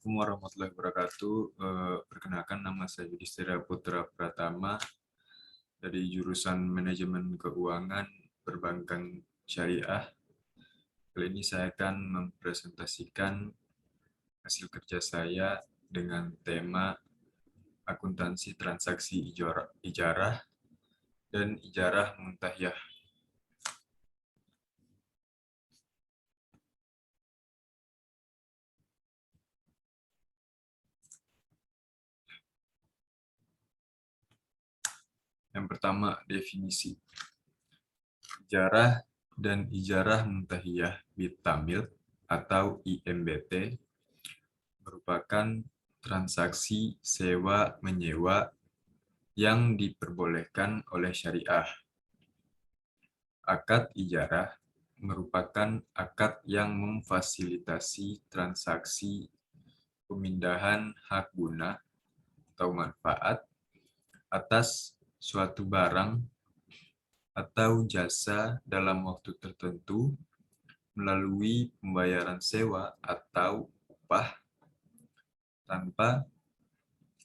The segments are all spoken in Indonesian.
Assalamualaikum warahmatullahi wabarakatuh. Perkenalkan, nama saya Yudhistira Putra Pratama dari jurusan Manajemen Keuangan Perbankan Syariah. Kali ini saya akan mempresentasikan hasil kerja saya dengan tema akuntansi transaksi ijarah dan ijarah muntahiyah. Yang pertama, definisi. Ijarah dan ijarah muntahiyah bitamil atau IMBT merupakan transaksi sewa-menyewa yang diperbolehkan oleh syariah. Akad ijarah merupakan akad yang memfasilitasi transaksi pemindahan hak guna atau manfaat atas suatu barang atau jasa dalam waktu tertentu melalui pembayaran sewa atau upah tanpa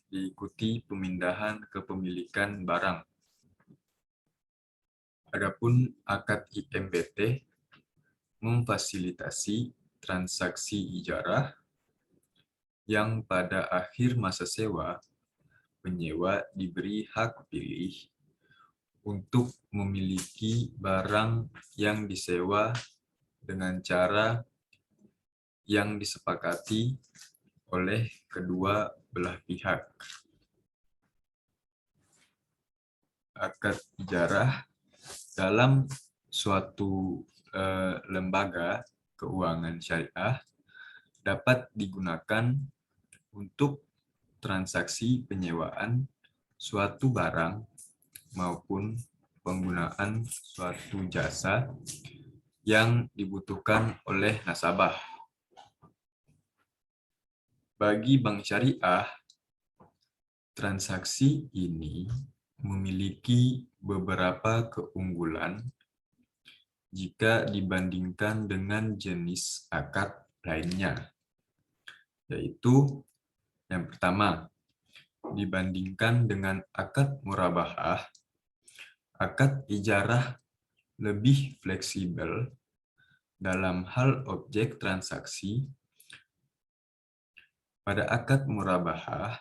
diikuti pemindahan kepemilikan barang. Adapun akad IMBT memfasilitasi transaksi ijarah yang pada akhir masa sewa, penyewa diberi hak pilih untuk memiliki barang yang disewa dengan cara yang disepakati oleh kedua belah pihak. Akad ijarah dalam suatu lembaga keuangan syariah dapat digunakan untuk transaksi penyewaan suatu barang maupun penggunaan suatu jasa yang dibutuhkan oleh nasabah. Bagi bank syariah, transaksi ini memiliki beberapa keunggulan jika dibandingkan dengan jenis akad lainnya, yaitu yang pertama, dibandingkan dengan akad murabahah, akad ijarah lebih fleksibel dalam hal objek transaksi. Pada akad murabahah,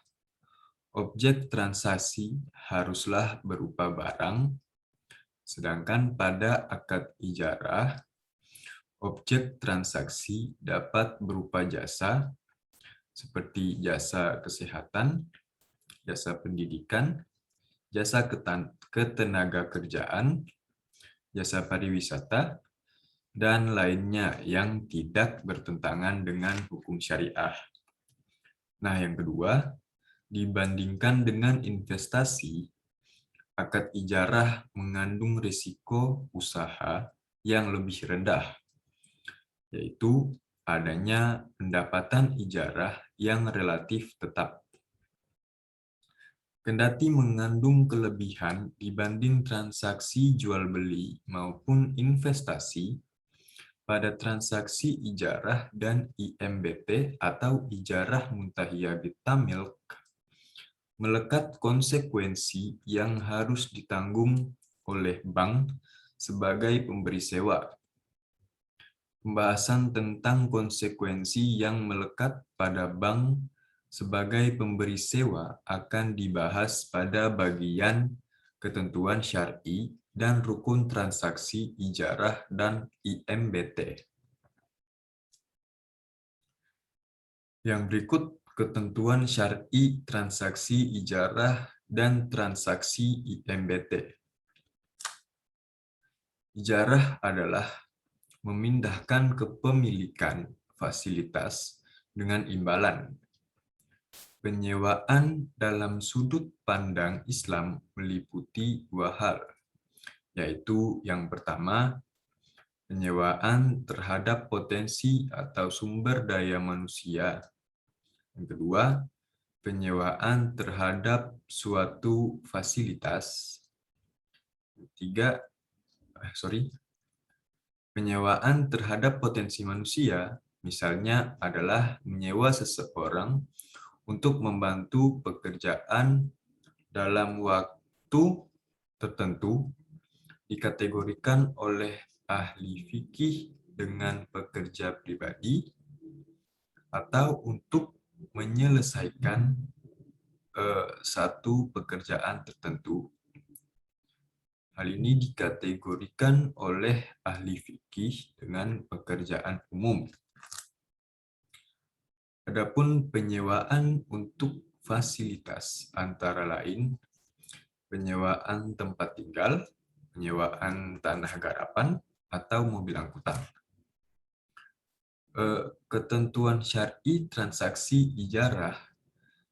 objek transaksi haruslah berupa barang, sedangkan pada akad ijarah, objek transaksi dapat berupa jasa, seperti jasa kesehatan, jasa pendidikan, jasa ketenaga kerjaan, jasa pariwisata, dan lainnya yang tidak bertentangan dengan hukum syariah. Nah, yang kedua, dibandingkan dengan investasi, akad ijarah mengandung risiko usaha yang lebih rendah, yaitu adanya pendapatan ijarah yang relatif tetap. Kendati mengandung kelebihan dibanding transaksi jual-beli maupun investasi, pada transaksi ijarah dan IMBT atau ijarah muntahiyah bitamil melekat konsekuensi yang harus ditanggung oleh bank sebagai pemberi sewa. Pembahasan tentang konsekuensi yang melekat pada bank sebagai pemberi sewa akan dibahas pada bagian ketentuan syar'i dan rukun transaksi ijarah dan IMBT. Yang berikut ketentuan syar'i transaksi ijarah dan transaksi IMBT. Ijarah adalah memindahkan kepemilikan fasilitas dengan imbalan. Penyewaan dalam sudut pandang Islam meliputi dua hal, yaitu yang pertama, penyewaan terhadap potensi atau sumber daya manusia. Yang kedua, penyewaan terhadap suatu fasilitas. Penyewaan terhadap potensi manusia misalnya adalah menyewa seseorang untuk membantu pekerjaan dalam waktu tertentu, dikategorikan oleh ahli fikih dengan pekerja pribadi atau untuk menyelesaikan satu pekerjaan tertentu. Hal ini dikategorikan oleh ahli fikih dengan pekerjaan umum. Adapun penyewaan untuk fasilitas antara lain penyewaan tempat tinggal, penyewaan tanah garapan, atau mobil angkutan. Ketentuan syar'i transaksi ijarah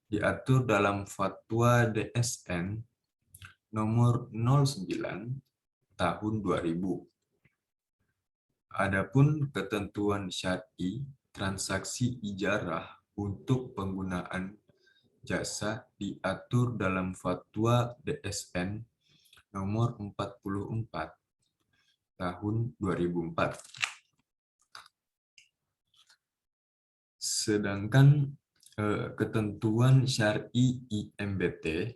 diatur dalam Fatwa DSN nomor 09 tahun 2000. Adapun ketentuan syar'i transaksi ijarah untuk penggunaan jasa diatur dalam Fatwa DSN nomor 44 tahun 2004. Sedangkan ketentuan syar'i IMBT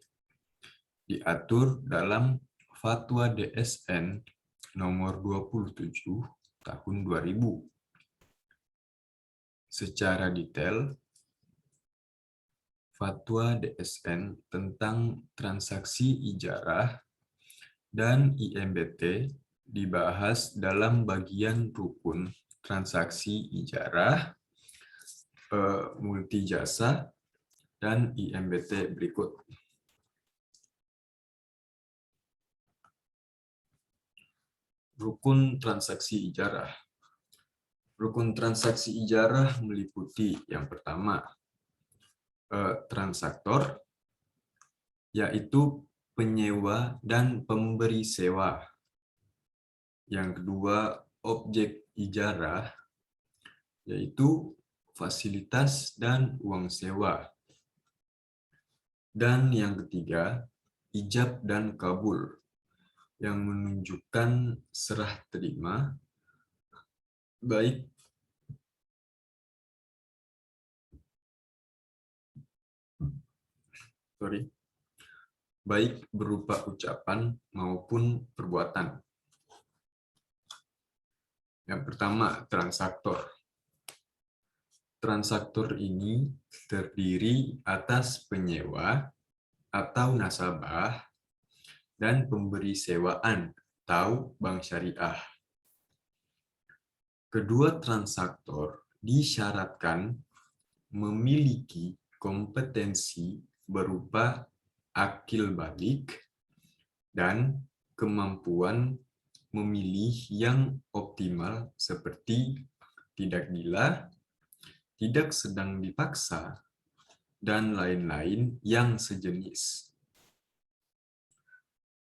diatur dalam Fatwa DSN nomor 27 tahun 2000. Secara detail, Fatwa DSN tentang transaksi ijarah dan IMBT dibahas dalam bagian rukun transaksi ijarah, multi jasa, dan IMBT berikut. Rukun transaksi ijarah. Rukun transaksi ijarah meliputi yang pertama, transaktor, yaitu penyewa dan pemberi sewa. Yang kedua, objek ijarah, yaitu fasilitas dan uang sewa. Dan yang ketiga, ijab dan kabul, yang menunjukkan serah terima, baik berupa ucapan maupun perbuatan. Yang pertama, transaktor. Transaktor ini terdiri atas penyewa atau nasabah dan pemberi sewaan atau bank syariah. Kedua transaktor disyaratkan memiliki kompetensi berupa akil balik dan kemampuan memilih yang optimal seperti tidak gila, tidak sedang dipaksa, dan lain-lain yang sejenis.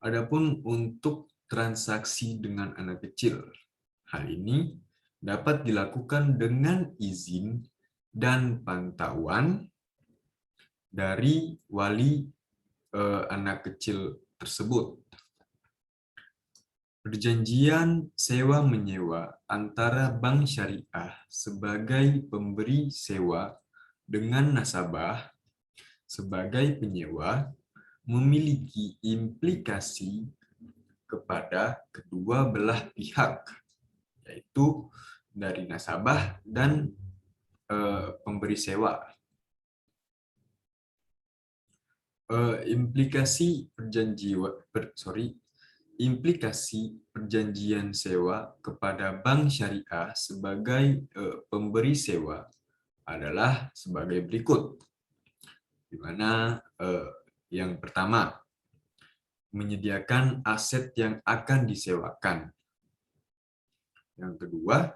Adapun untuk transaksi dengan anak kecil, hal ini dapat dilakukan dengan izin dan pantauan dari wali anak kecil tersebut. Perjanjian sewa-menyewa antara bank syariah sebagai pemberi sewa dengan nasabah sebagai penyewa memiliki implikasi kepada kedua belah pihak, yaitu dari nasabah dan pemberi sewa. Implikasi perjanjian sewa kepada bank syariah sebagai pemberi sewa adalah sebagai berikut. Di mana yang pertama, menyediakan aset yang akan disewakan. Yang kedua,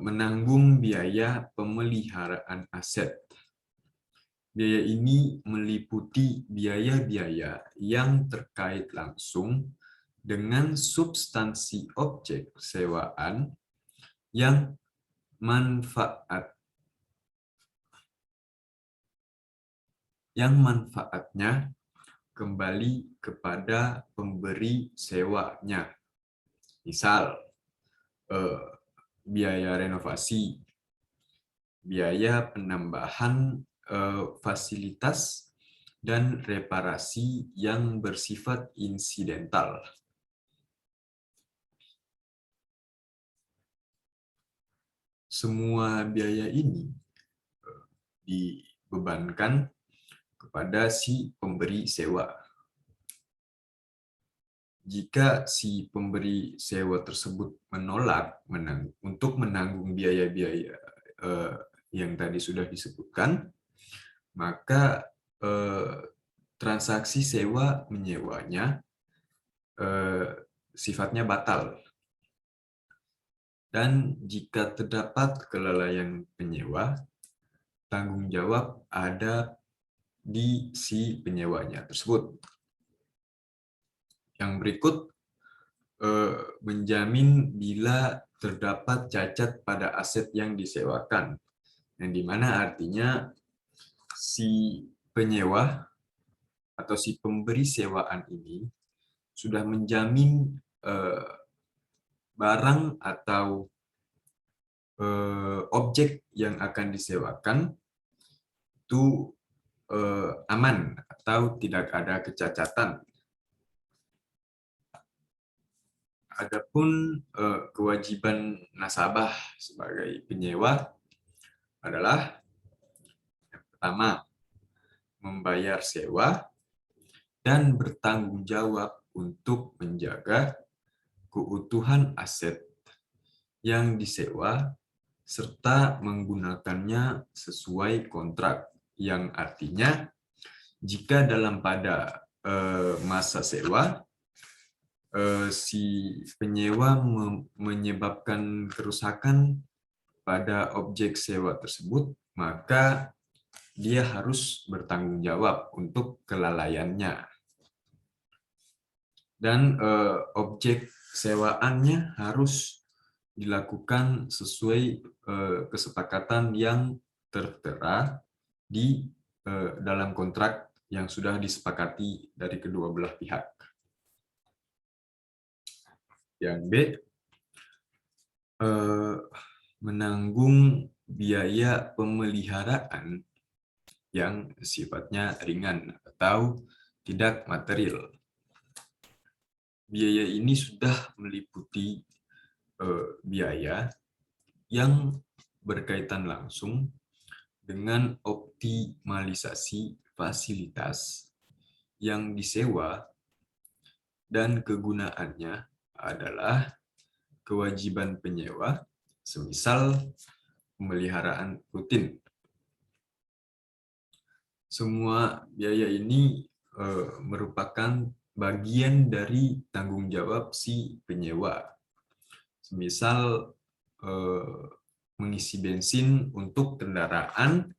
menanggung biaya pemeliharaan aset. Biaya ini meliputi biaya-biaya yang terkait langsung dengan substansi objek sewaan yang manfaatnya kembali kepada pemberi sewanya. Misal, biaya renovasi, biaya penambahan fasilitas, dan reparasi yang bersifat insidental. Semua biaya ini dibebankan kepada si pemberi sewa. Jika si pemberi sewa tersebut menolak untuk menanggung biaya-biaya yang tadi sudah disebutkan, maka transaksi sewa menyewanya sifatnya batal. Dan jika terdapat kelalaian penyewa, tanggung jawab ada di si penyewanya tersebut. Yang berikut menjamin bila terdapat cacat pada aset yang disewakan, yang dimana artinya si penyewa atau si pemberi sewaan ini sudah menjamin barang atau objek yang akan disewakan itu aman atau tidak ada kecacatan. Adapun kewajiban nasabah sebagai penyewa adalah yang pertama, membayar sewa dan bertanggung jawab untuk menjaga keutuhan aset yang disewa serta menggunakannya sesuai kontrak, yang artinya jika dalam pada masa sewa si penyewa menyebabkan kerusakan pada objek sewa tersebut, maka dia harus bertanggung jawab untuk kelalaiannya. Dan objek sewaannya harus dilakukan sesuai kesepakatan yang tertera di dalam kontrak yang sudah disepakati dari kedua belah pihak. Yang B, menanggung biaya pemeliharaan yang sifatnya ringan atau tidak material. Biaya ini sudah meliputi biaya yang berkaitan langsung dengan optimalisasi fasilitas yang disewa dan kegunaannya adalah kewajiban penyewa, semisal pemeliharaan rutin. Semua biaya ini merupakan bagian dari tanggung jawab si penyewa. Semisal mengisi bensin untuk kendaraan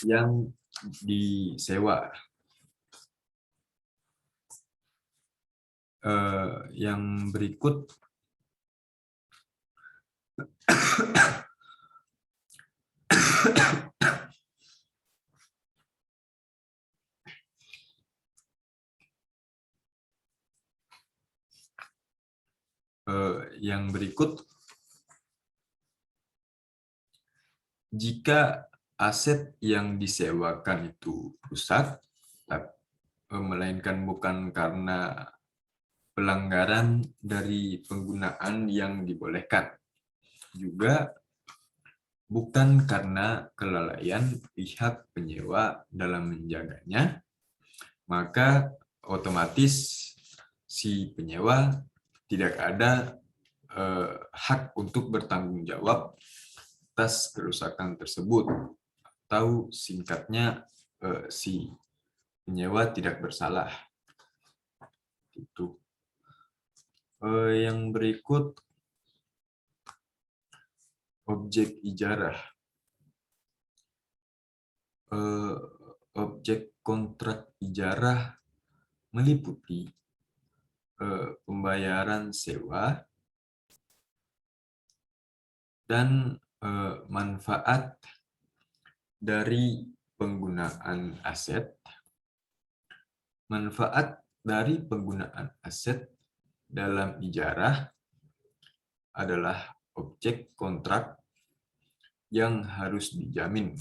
yang disewa. Yang berikut jika aset yang disewakan itu rusak, melainkan bukan karena pelanggaran dari penggunaan yang dibolehkan, juga bukan karena kelalaian pihak penyewa dalam menjaganya, maka otomatis si penyewa tidak ada hak untuk bertanggung jawab atas kerusakan tersebut, atau singkatnya si penyewa tidak bersalah. Itu. Yang berikut objek ijarah. Objek kontrak ijarah meliputi pembayaran sewa dan manfaat dari penggunaan aset. Manfaat dari penggunaan aset dalam ijarah adalah objek kontrak yang harus dijamin.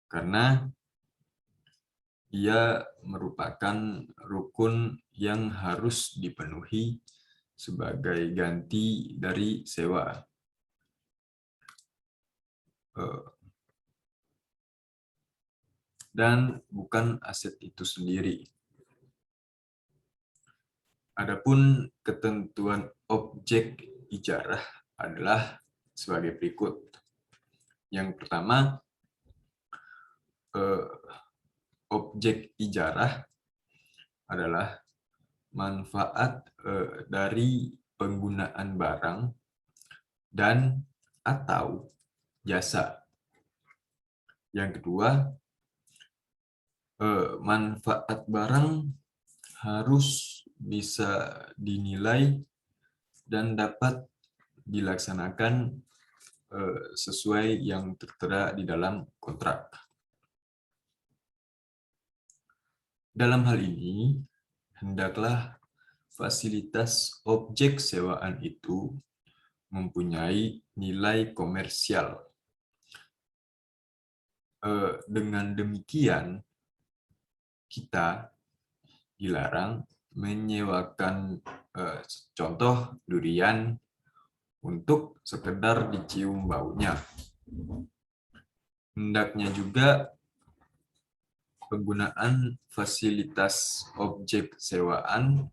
Karena ia merupakan rukun yang harus dipenuhi sebagai ganti dari sewa. Dan bukan aset itu sendiri. Adapun ketentuan objek ijarah adalah sebagai berikut. Yang pertama, objek ijarah adalah manfaat dari penggunaan barang dan atau jasa. Yang kedua, manfaat barang harus bisa dinilai dan dapat dilaksanakan sesuai yang tertera di dalam kontrak. Dalam hal ini, hendaklah fasilitas objek sewaan itu mempunyai nilai komersial. Dengan demikian, kita dilarang menyewakan contoh durian untuk sekedar dicium baunya. Hendaknya juga penggunaan fasilitas objek sewaan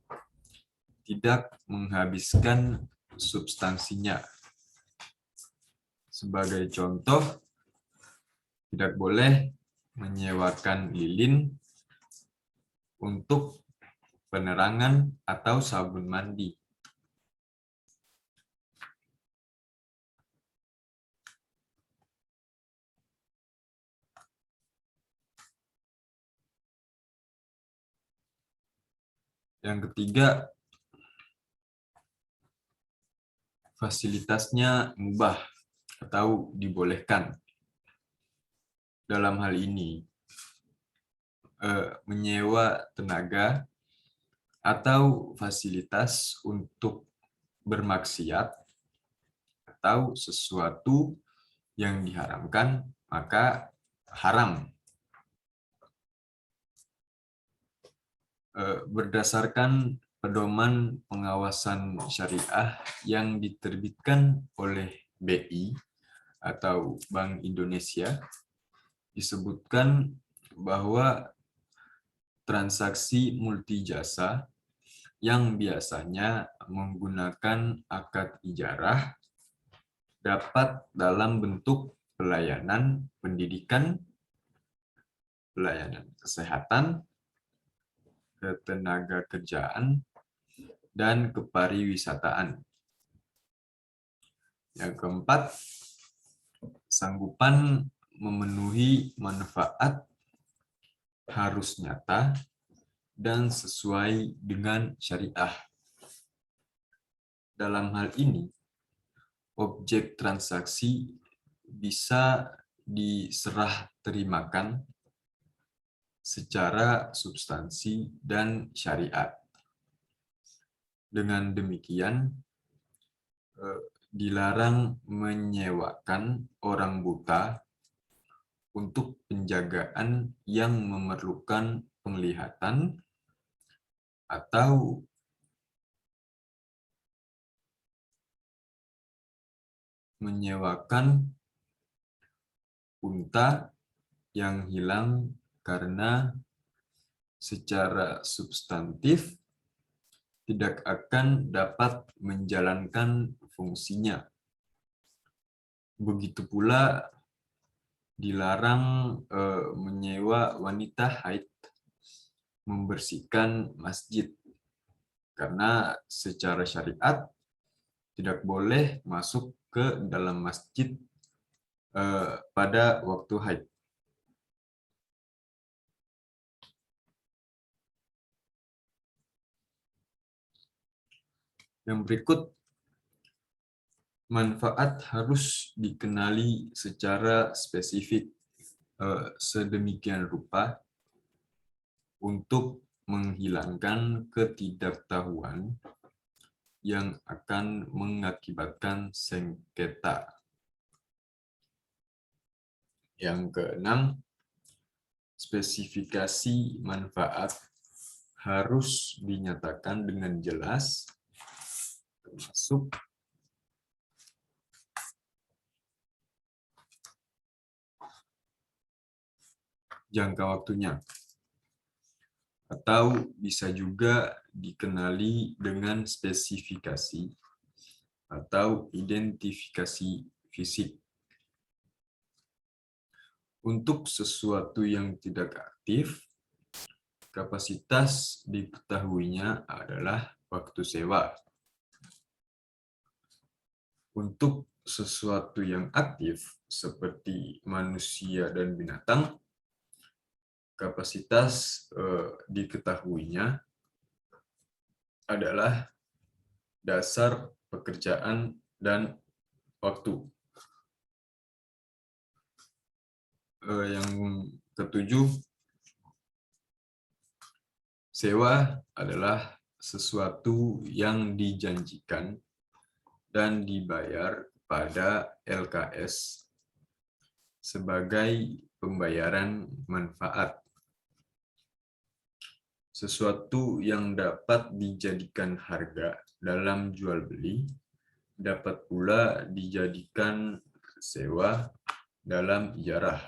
tidak menghabiskan substansinya. Sebagai contoh, tidak boleh menyewakan lilin untuk penerangan atau sabun mandi. Yang ketiga, fasilitasnya mubah atau dibolehkan. Dalam hal ini, menyewa tenaga atau fasilitas untuk bermaksiat atau sesuatu yang diharamkan, maka haram. Berdasarkan pedoman pengawasan syariah yang diterbitkan oleh BI atau Bank Indonesia, disebutkan bahwa transaksi multijasa yang biasanya menggunakan akad ijarah dapat dalam bentuk pelayanan pendidikan, pelayanan kesehatan, ketenaga kerjaan, dan kepariwisataan. Yang keempat, sanggupan memenuhi manfaat harus nyata dan sesuai dengan syariah. Dalam hal ini, objek transaksi bisa diserah terimakan secara substansi dan syariat. Dengan demikian, dilarang menyewakan orang buta untuk penjagaan yang memerlukan penglihatan atau menyewakan unta yang hilang karena secara substantif tidak akan dapat menjalankan fungsinya. Begitu pula dilarang menyewa wanita haid membersihkan masjid, karena secara syariat tidak boleh masuk ke dalam masjid pada waktu haid. Yang berikut, manfaat harus dikenali secara spesifik sedemikian rupa untuk menghilangkan ketidaktahuan yang akan mengakibatkan sengketa. Yang keenam, spesifikasi manfaat harus dinyatakan dengan jelas, termasuk jangka waktunya, atau bisa juga dikenali dengan spesifikasi atau identifikasi fisik. Untuk sesuatu yang tidak aktif, kapasitas diketahuinya adalah waktu sewa. Untuk sesuatu yang aktif, seperti manusia dan binatang, kapasitas diketahuinya adalah dasar pekerjaan dan waktu. Yang ketujuh, sewa adalah sesuatu yang dijanjikan dan dibayar pada LKS sebagai pembayaran manfaat. Sesuatu yang dapat dijadikan harga dalam jual beli dapat pula dijadikan sewa dalam ijarah.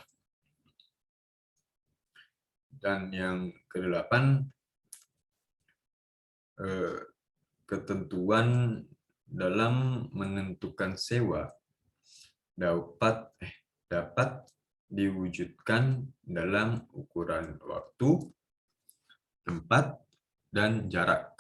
Dan yang kedelapan, ketentuan dalam menentukan sewa dapat diwujudkan dalam ukuran waktu, tempat, dan jarak.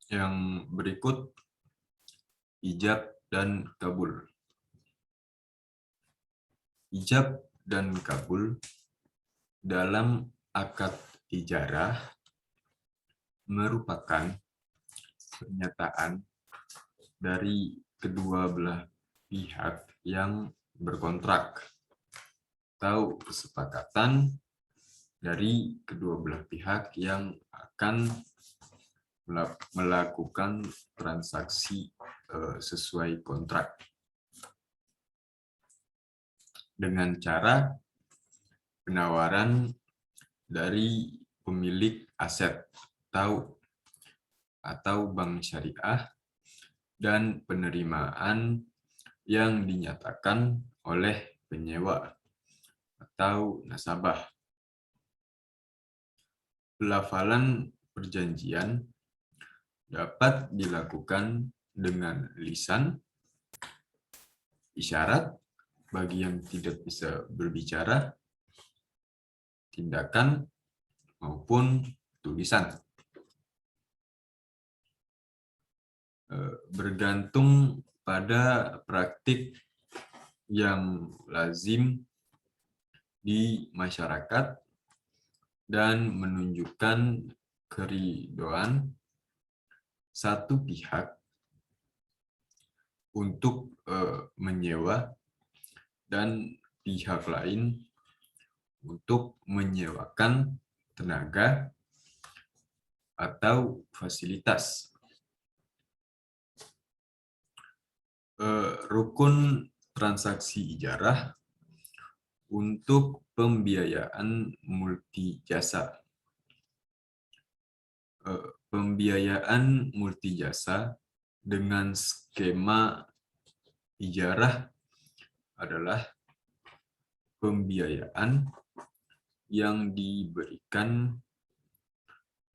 Yang berikut, ijab dan kabul. Ijab dan kabul dalam akad ijarah merupakan pernyataan dari kedua belah pihak yang berkontrak atau kesepakatan dari kedua belah pihak yang akan melakukan transaksi sesuai kontrak dengan cara penawaran dari pemilik aset atau bank syariah dan penerimaan yang dinyatakan oleh penyewa atau nasabah. Pelafalan perjanjian dapat dilakukan dengan lisan, isyarat bagi yang tidak bisa berbicara, tindakan, maupun tulisan. Bergantung pada praktik yang lazim di masyarakat dan menunjukkan keridoan satu pihak untuk menyewa dan pihak lain untuk menyewakan tenaga atau fasilitas. Rukun transaksi ijarah untuk pembiayaan multi jasa. Pembiayaan multi jasa dengan skema ijarah adalah pembiayaan yang diberikan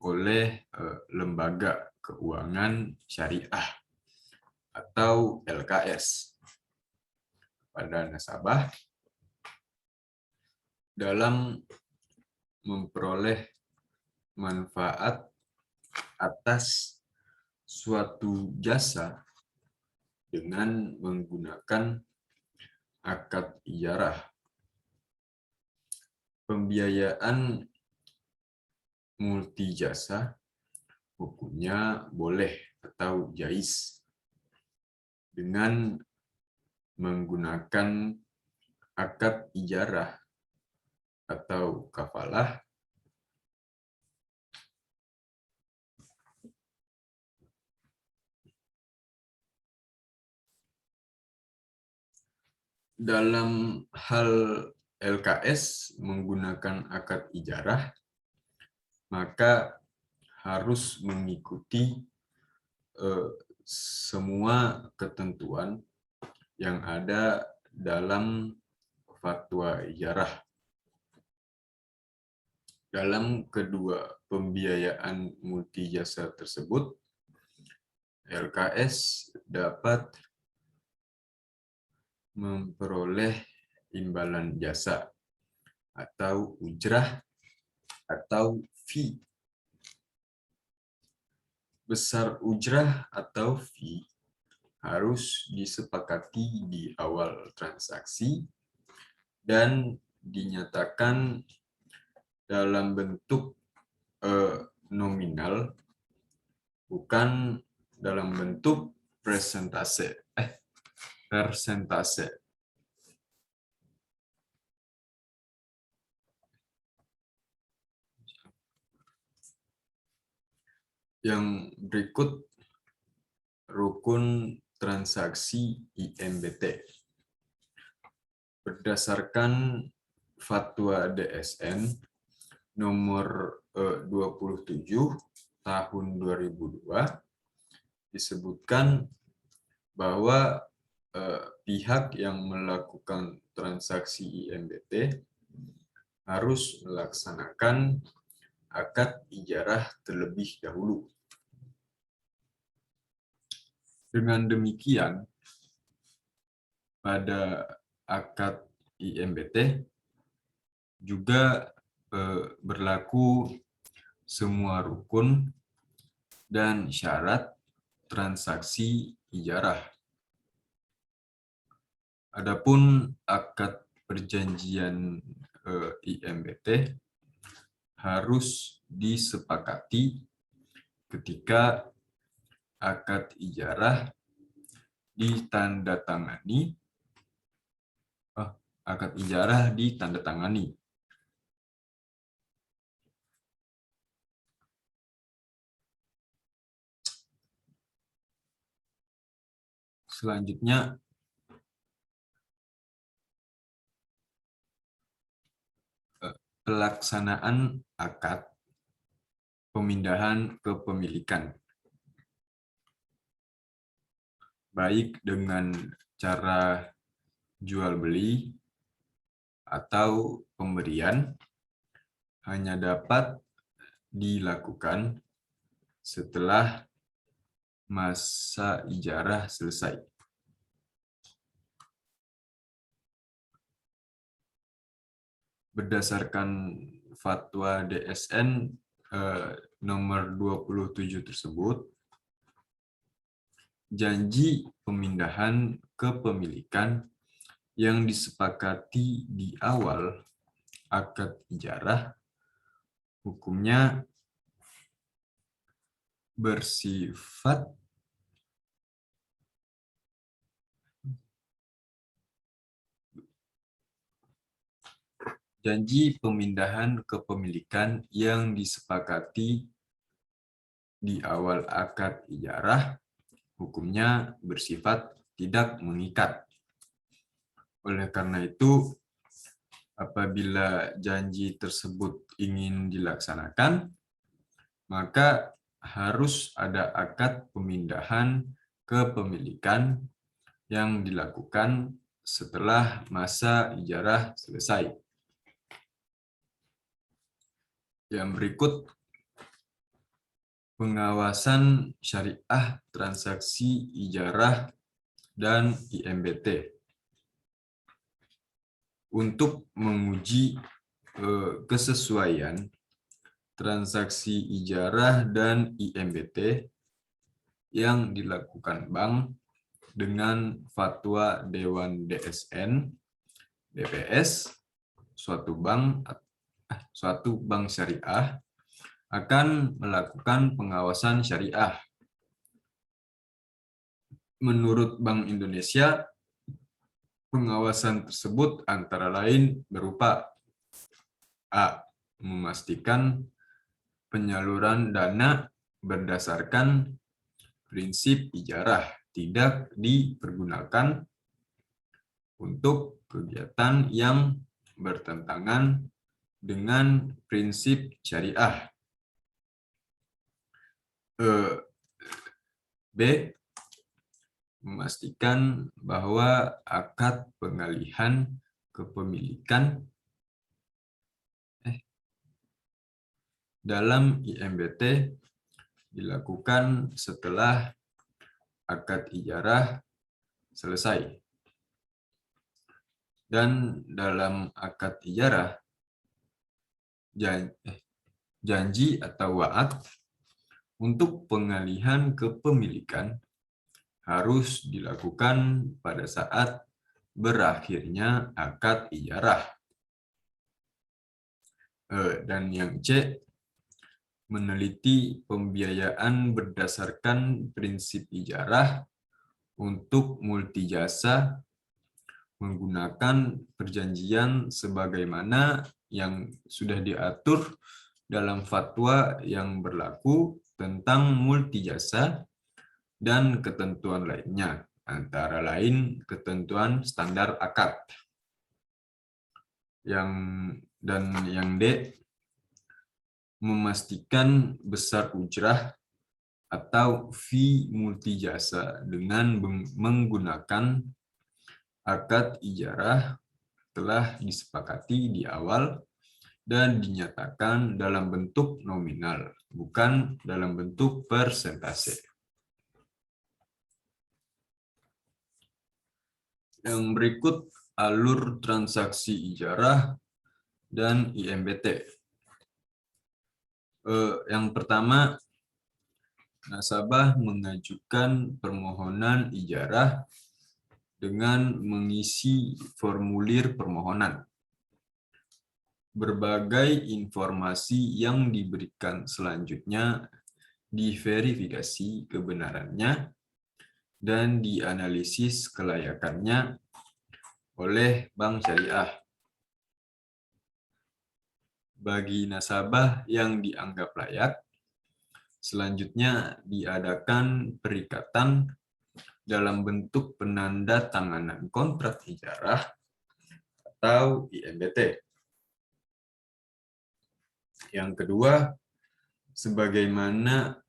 oleh lembaga keuangan syariah atau LKS pada nasabah dalam memperoleh manfaat atas suatu jasa dengan menggunakan akad ijarah. Pembiayaan multi jasa hukumnya boleh atau jais dengan menggunakan akad ijarah atau kafalah dalam hal LKS menggunakan akad ijarah, maka harus mengikuti semua ketentuan yang ada dalam fatwa ijarah. Dalam kedua pembiayaan multi jasa tersebut, LKS dapat memperoleh imbalan jasa atau ujrah atau fee. Besar ujrah atau fee harus disepakati di awal transaksi dan dinyatakan dalam bentuk nominal, bukan dalam bentuk persentase. Yang berikut rukun transaksi IMBT. Berdasarkan Fatwa DSN nomor 27 tahun 2002 disebutkan bahwa pihak yang melakukan transaksi IMBT harus melaksanakan akad ijarah terlebih dahulu. Dengan demikian, pada akad IMBT juga berlaku semua rukun dan syarat transaksi ijarah. Adapun akad perjanjian IMBT harus disepakati ketika akad ijarah ditandatangani. Selanjutnya, pelaksanaan akad pemindahan kepemilikan, baik dengan cara jual beli atau pemberian, hanya dapat dilakukan setelah masa ijarah selesai. Berdasarkan fatwa DSN nomor 27 tersebut, janji pemindahan kepemilikan yang disepakati di awal akad ijarah hukumnya bersifat janji pemindahan kepemilikan yang disepakati di awal akad ijarah hukumnya bersifat tidak mengikat. Oleh karena itu, apabila janji tersebut ingin dilaksanakan, maka harus ada akad pemindahan kepemilikan yang dilakukan setelah masa ijarah selesai. Yang berikut, pengawasan syariah transaksi ijarah dan IMBT. Untuk menguji kesesuaian transaksi ijarah dan IMBT yang dilakukan bank dengan fatwa Dewan DSN, DPS, suatu bank syariah akan melakukan pengawasan syariah. Menurut Bank Indonesia, pengawasan tersebut antara lain berupa A. Memastikan penyaluran dana berdasarkan prinsip ijarah tidak dipergunakan untuk kegiatan yang bertentangan dengan prinsip syariah. B. Memastikan bahwa akad pengalihan kepemilikan dalam IMBT dilakukan setelah akad ijarah selesai. Dan dalam akad ijarah, janji atau wa'ad untuk pengalihan kepemilikan harus dilakukan pada saat berakhirnya akad ijarah. Dan yang C, meneliti pembiayaan berdasarkan prinsip ijarah untuk multijasa menggunakan perjanjian sebagaimana yang sudah diatur dalam fatwa yang berlaku tentang multijasa dan ketentuan lainnya, antara lain ketentuan standar akad. Yang D, memastikan besar ujrah atau fee multijasa dengan menggunakan akad ijarah telah disepakati di awal dan dinyatakan dalam bentuk nominal, bukan dalam bentuk persentase. Yang berikut alur transaksi ijarah dan IMBT. Yang pertama, nasabah mengajukan permohonan ijarah dengan mengisi formulir permohonan. Berbagai informasi yang diberikan selanjutnya diverifikasi kebenarannya dan dianalisis kelayakannya oleh bank syariah. Bagi nasabah yang dianggap layak, selanjutnya diadakan perikatan dalam bentuk penanda tanganan kontrak ijarah atau IMBT. Yang kedua, sebagaimana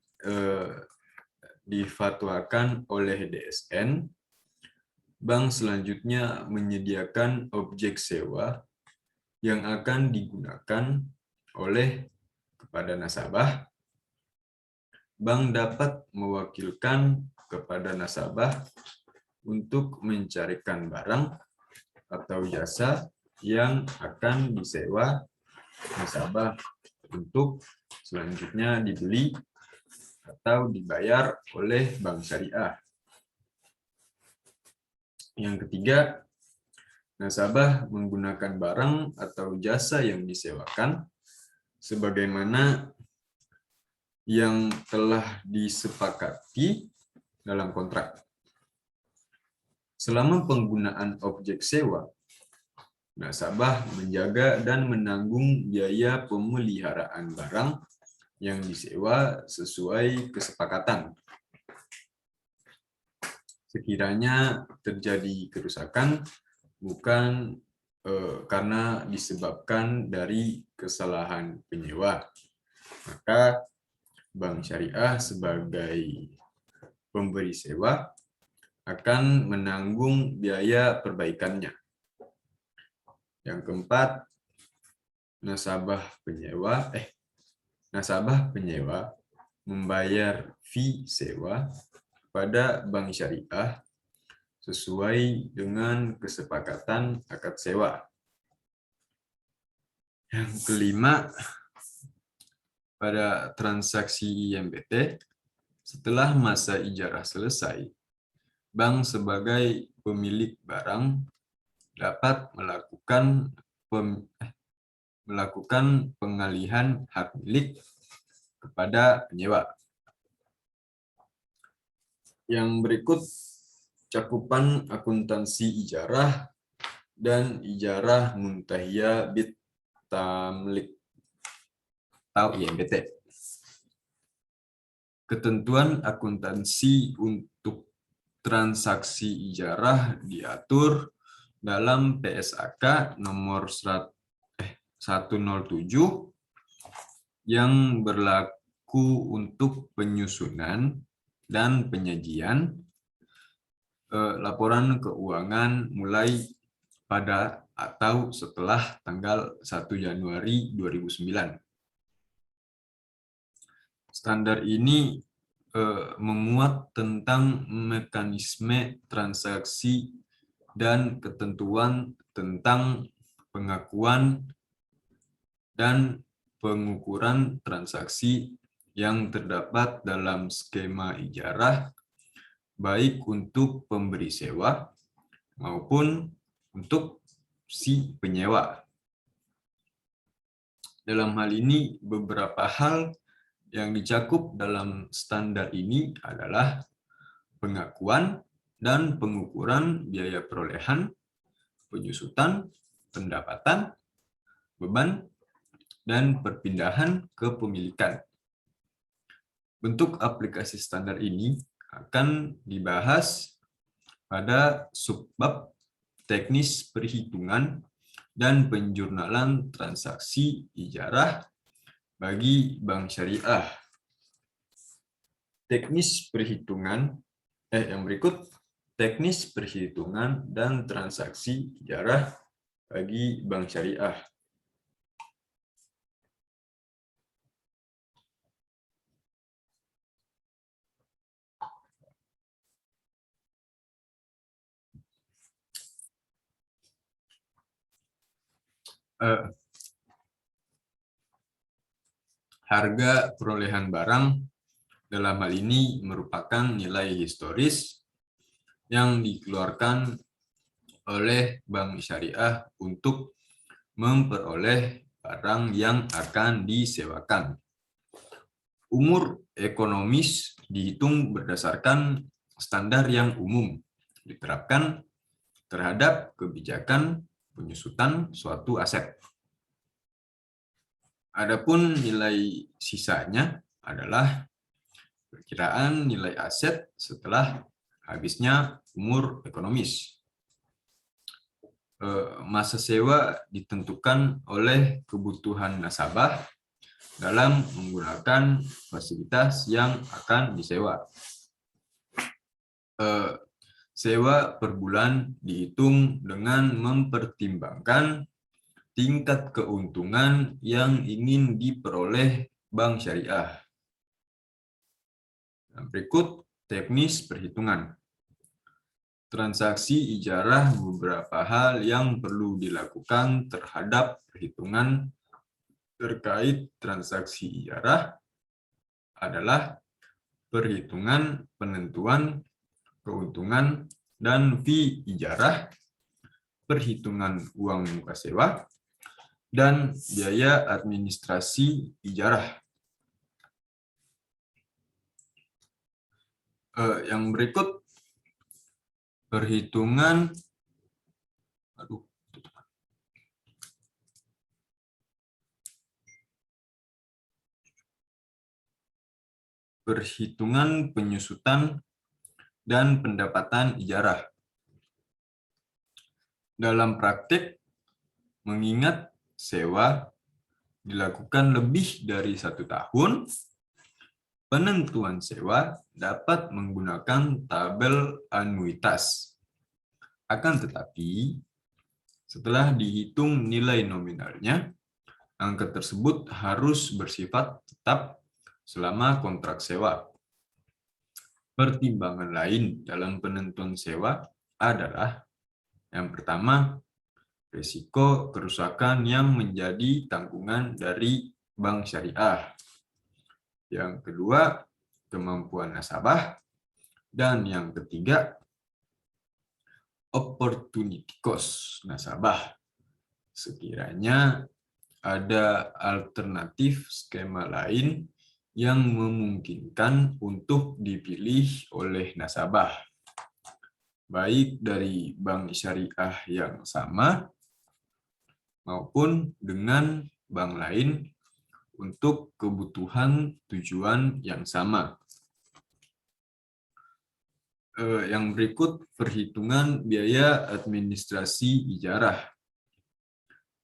difatwakan oleh DSN, bank selanjutnya menyediakan objek sewa yang akan digunakan oleh kepada nasabah. Bank dapat mewakilkan kepada nasabah untuk mencarikan barang atau jasa yang akan disewa nasabah untuk selanjutnya dibeli atau dibayar oleh bank syariah. Yang ketiga, nasabah menggunakan barang atau jasa yang disewakan sebagaimana yang telah disepakati dalam kontrak. Selama penggunaan objek sewa, nasabah menjaga dan menanggung biaya pemeliharaan barang yang disewa sesuai kesepakatan. Sekiranya terjadi kerusakan, bukan karena disebabkan dari kesalahan penyewa, maka bank syariah sebagai pemberi sewa akan menanggung biaya perbaikannya. Yang keempat, nasabah penyewa membayar fee sewa pada bank syariah sesuai dengan kesepakatan akad sewa. Yang kelima, pada transaksi IMBT, setelah masa ijarah selesai, bank sebagai pemilik barang dapat melakukan pengalihan hak milik kepada penyewa. Yang berikut cakupan akuntansi ijarah dan ijarah muntahiyah bit tamlik atau IMBT. Ketentuan akuntansi untuk transaksi ijarah diatur dalam PSAK nomor 107 yang berlaku untuk penyusunan dan penyajian laporan keuangan mulai pada atau setelah tanggal 1 Januari 2009. Standar ini memuat tentang mekanisme transaksi dan ketentuan tentang pengakuan dan pengukuran transaksi yang terdapat dalam skema ijarah, baik untuk pemberi sewa maupun untuk si penyewa. Dalam hal ini, beberapa hal yang dicakup dalam standar ini adalah pengakuan dan pengukuran biaya perolehan, penyusutan, pendapatan, beban, dan perpindahan kepemilikan. Bentuk aplikasi standar ini akan dibahas pada subbab teknis perhitungan dan penjurnalan transaksi ijarah bagi bank syariah. Yang berikut, teknis perhitungan dan transaksi ijarah bagi bank syariah. Harga perolehan barang dalam hal ini merupakan nilai historis yang dikeluarkan oleh bank syariah untuk memperoleh barang yang akan disewakan. Umur ekonomis dihitung berdasarkan standar yang umum diterapkan terhadap kebijakan penyusutan suatu aset. Adapun nilai sisanya adalah perkiraan nilai aset setelah habisnya umur ekonomis. Masa sewa ditentukan oleh kebutuhan nasabah dalam menggunakan fasilitas yang akan disewa. Sewa per bulan dihitung dengan mempertimbangkan tingkat keuntungan yang ingin diperoleh bank syariah. Berikut teknis perhitungan. Transaksi ijarah beberapa hal yang perlu dilakukan terhadap perhitungan terkait transaksi ijarah adalah perhitungan penentuan keuntungan dan fee ijarah, perhitungan uang muka sewa, dan biaya administrasi ijarah. Yang berikut perhitungan perhitungan penyusutan dan pendapatan ijarah. Dalam praktik, mengingat sewa dilakukan lebih dari 1 tahun, penentuan sewa dapat menggunakan tabel anuitas. Akan tetapi, setelah dihitung nilai nominalnya, angka tersebut harus bersifat tetap selama kontrak sewa. Pertimbangan lain dalam penentuan sewa adalah yang pertama, risiko kerusakan yang menjadi tanggungan dari bank syariah. Yang kedua, kemampuan nasabah. Dan yang ketiga, opportunity cost nasabah. Sekiranya ada alternatif skema lain yang memungkinkan untuk dipilih oleh nasabah, baik dari bank syariah yang sama maupun dengan bank lain untuk kebutuhan tujuan yang sama. Yang berikut perhitungan biaya administrasi ijarah.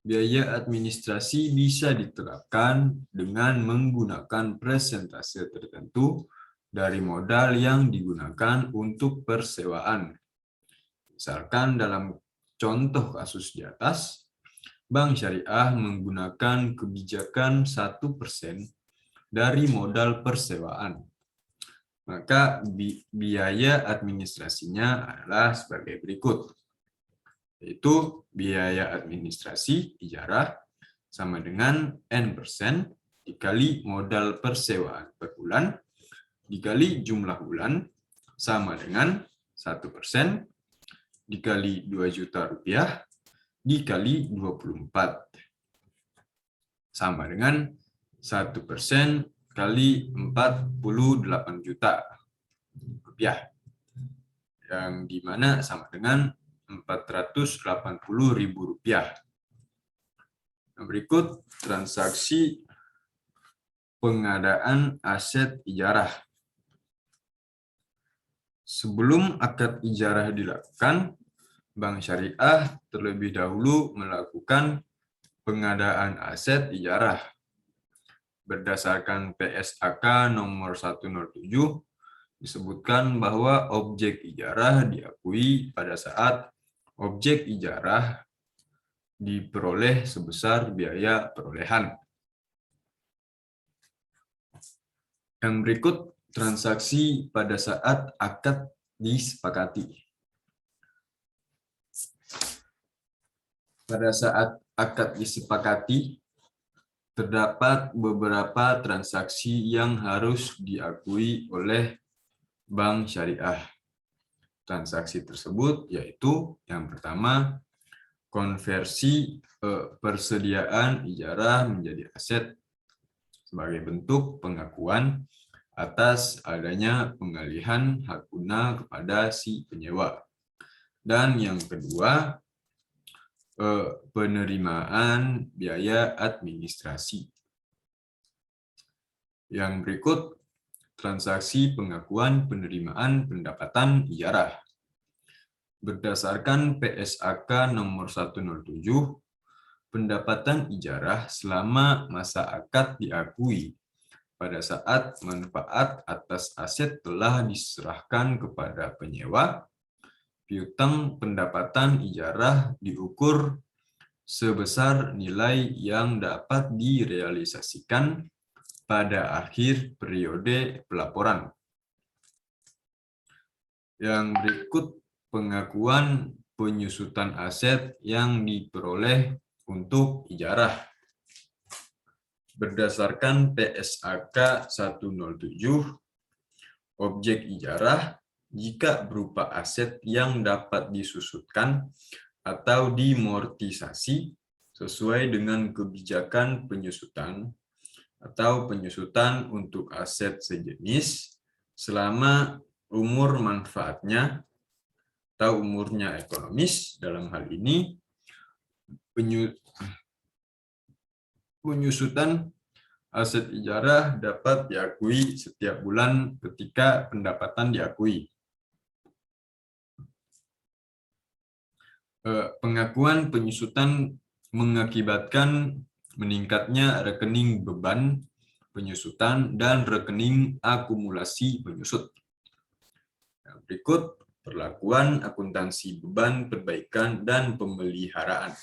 Biaya administrasi bisa diterapkan dengan menggunakan persentase tertentu dari modal yang digunakan untuk persewaan. Misalkan dalam contoh kasus di atas, bank syariah menggunakan kebijakan 1% dari modal persewaan. Maka biaya administrasinya adalah sebagai berikut, yaitu biaya administrasi ijarah sama dengan N% dikali modal persewaan per bulan dikali jumlah bulan sama dengan 1% dikali 2 juta rupiah dikali 24 sama dengan 1% kali 48 juta rupiah, yang dimana sama dengan 480.000 rupiah. Nah, berikut transaksi pengadaan aset ijarah. Sebelum akad ijarah dilakukan, bank syariah terlebih dahulu melakukan pengadaan aset ijarah. Berdasarkan PSAK nomor 107, disebutkan bahwa objek ijarah diakui pada saat objek ijarah diperoleh sebesar biaya perolehan. Yang berikut transaksi pada saat akad disepakati. Pada saat akad disepakati, terdapat beberapa transaksi yang harus diakui oleh bank syariah. Transaksi tersebut yaitu yang pertama, konversi persediaan ijarah menjadi aset sebagai bentuk pengakuan atas adanya pengalihan hak guna kepada si penyewa. Dan yang kedua, penerimaan biaya administrasi. Yang berikut, transaksi pengakuan penerimaan pendapatan ijarah. Berdasarkan PSAK nomor 107, pendapatan ijarah selama masa akad diakui pada saat manfaat atas aset telah diserahkan kepada penyewa. Piutang pendapatan ijarah diukur sebesar nilai yang dapat direalisasikan pada akhir periode pelaporan. Yang berikut pengakuan penyusutan aset yang diperoleh untuk ijarah. Berdasarkan PSAK 107, objek ijarah jika berupa aset yang dapat disusutkan atau dimortisasi sesuai dengan kebijakan penyusutan atau penyusutan untuk aset sejenis selama umur manfaatnya atau umurnya ekonomis. Dalam hal ini penyusutan aset ijarah dapat diakui setiap bulan ketika pendapatan diakui. Pengakuan penyusutan mengakibatkan meningkatnya rekening beban penyusutan dan rekening akumulasi penyusut. Berikut perlakuan akuntansi beban perbaikan dan pemeliharaan.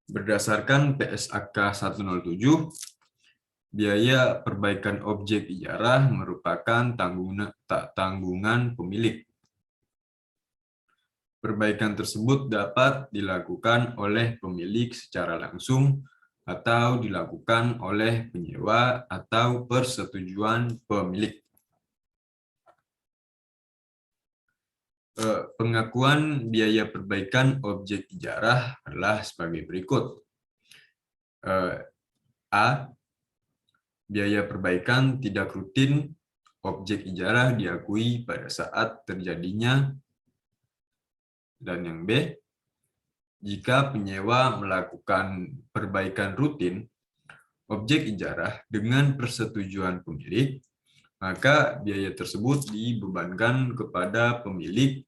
Berdasarkan PSAK 107, biaya perbaikan objek ijarah merupakan tanggungan pemilik. Perbaikan tersebut dapat dilakukan oleh pemilik secara langsung atau dilakukan oleh penyewa atau persetujuan pemilik. Pengakuan biaya perbaikan objek ijarah adalah sebagai berikut. A. Biaya perbaikan tidak rutin objek ijarah diakui pada saat terjadinya. Dan yang B, jika penyewa melakukan perbaikan rutin objek ijarah dengan persetujuan pemilik, maka biaya tersebut dibebankan kepada pemilik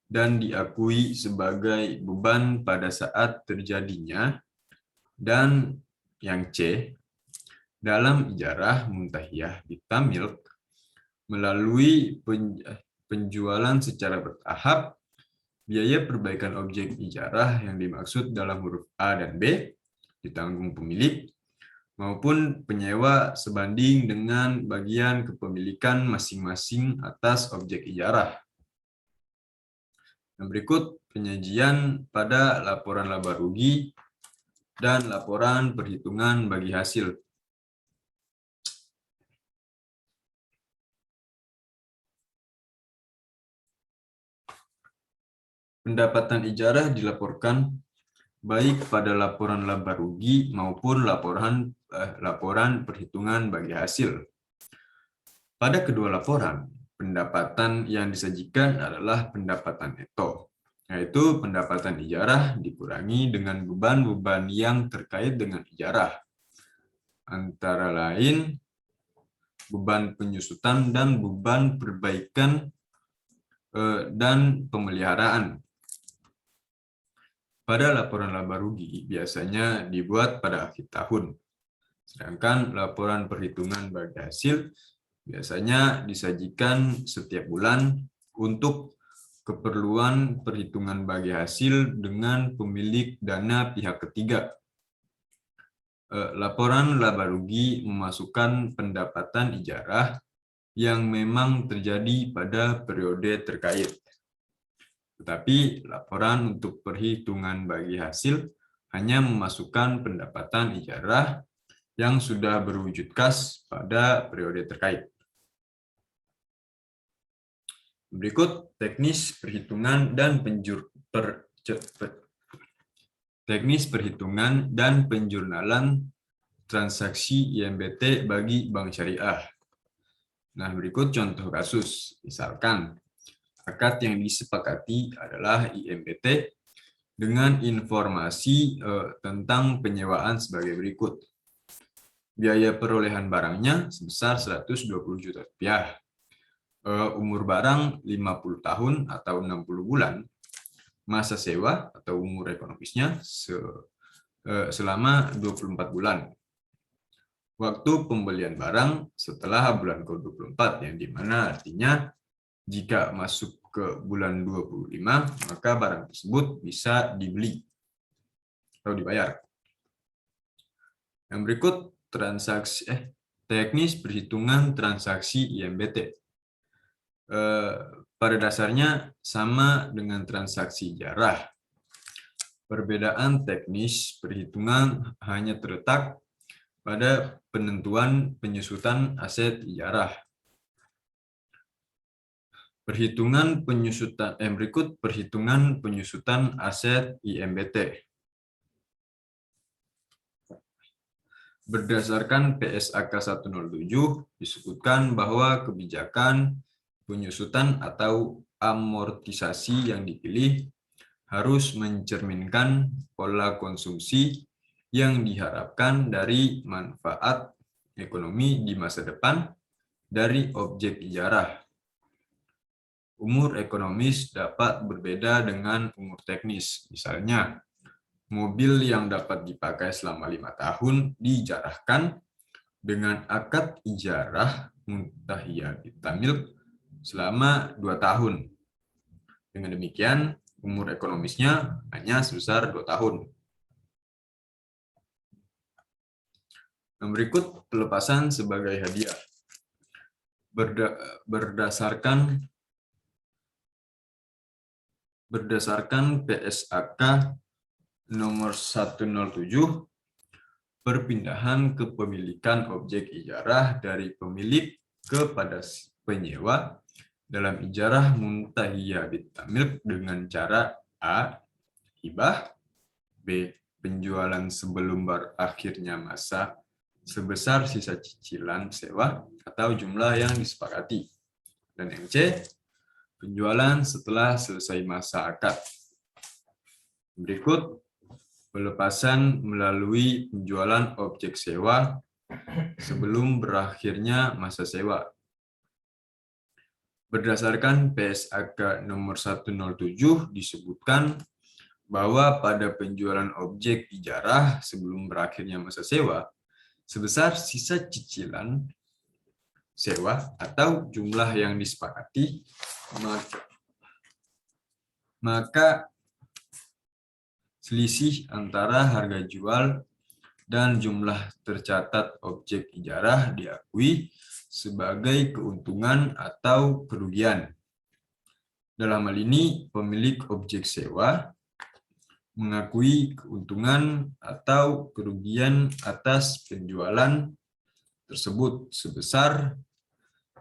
dan diakui sebagai beban pada saat terjadinya. Dan yang C, dalam ijarah muntahiyah bitamilk melalui penjualan secara bertahap, biaya perbaikan objek ijarah yang dimaksud dalam huruf A dan B ditanggung pemilik maupun penyewa sebanding dengan bagian kepemilikan masing-masing atas objek ijarah. Yang berikut penyajian pada laporan laba rugi dan laporan perhitungan bagi hasil. Pendapatan ijarah dilaporkan baik pada laporan laba rugi maupun laporan perhitungan bagi hasil. Pada kedua laporan, pendapatan yang disajikan adalah pendapatan neto, yaitu pendapatan ijarah dikurangi dengan beban-beban yang terkait dengan ijarah, antara lain beban penyusutan dan beban perbaikan dan pemeliharaan. Pada laporan laba rugi biasanya dibuat pada akhir tahun, sedangkan laporan perhitungan bagi hasil biasanya disajikan setiap bulan untuk keperluan perhitungan bagi hasil dengan pemilik dana pihak ketiga. Laporan laba rugi memasukkan pendapatan ijarah yang memang terjadi pada periode terkait. Tetapi laporan untuk perhitungan bagi hasil hanya memasukkan pendapatan ijarah yang sudah berwujud kas pada periode terkait. Berikut teknis perhitungan dan penjurnalan transaksi IMBT bagi bank syariah. Nah, berikut contoh kasus. Misalkan akad yang disepakati adalah IMBT dengan informasi tentang penyewaan sebagai berikut. Biaya perolehan barangnya sebesar 120 juta rupiah. Umur barang 50 tahun atau 60 bulan. Masa sewa atau umur ekonomisnya selama 24 bulan. Waktu pembelian barang setelah bulan ke-24, yang dimana artinya jika masuk ke bulan 25, maka barang tersebut bisa dibeli atau dibayar. Yang berikut teknis perhitungan transaksi IMBT. Pada dasarnya sama dengan transaksi ijarah. Perbedaan teknis perhitungan hanya terletak pada penentuan penyusutan aset ijarah. Berikut perhitungan penyusutan aset IMBT. Berdasarkan PSAK 107 disebutkan bahwa kebijakan penyusutan atau amortisasi yang dipilih harus mencerminkan pola konsumsi yang diharapkan dari manfaat ekonomi di masa depan dari objek ijarah. Umur ekonomis dapat berbeda dengan umur teknis. Misalnya, mobil yang dapat dipakai selama 5 tahun diijarahkan dengan akad ijarah muntahiyah bitamilk selama 2 tahun. Dengan demikian, umur ekonomisnya hanya sebesar 2 tahun. Yang berikut pelepasan sebagai hadiah. Berdasarkan PSAK nomor 107, perpindahan kepemilikan objek ijarah dari pemilik kepada penyewa dalam ijarah muntahiyah bitamilk dengan cara A. Hibah, B. Penjualan sebelum berakhirnya masa sebesar sisa cicilan sewa atau jumlah yang disepakati. Dan yang C. Penjualan setelah selesai masa akad. Berikut pelepasan melalui penjualan objek sewa sebelum berakhirnya masa sewa. Berdasarkan PSAK nomor 107 disebutkan bahwa pada penjualan objek ijarah sebelum berakhirnya masa sewa, sebesar sisa cicilan sewa atau jumlah yang disepakati, maka selisih antara harga jual dan jumlah tercatat objek ijarah diakui sebagai keuntungan atau kerugian. Dalam hal ini, pemilik objek sewa mengakui keuntungan atau kerugian atas penjualan tersebut sebesar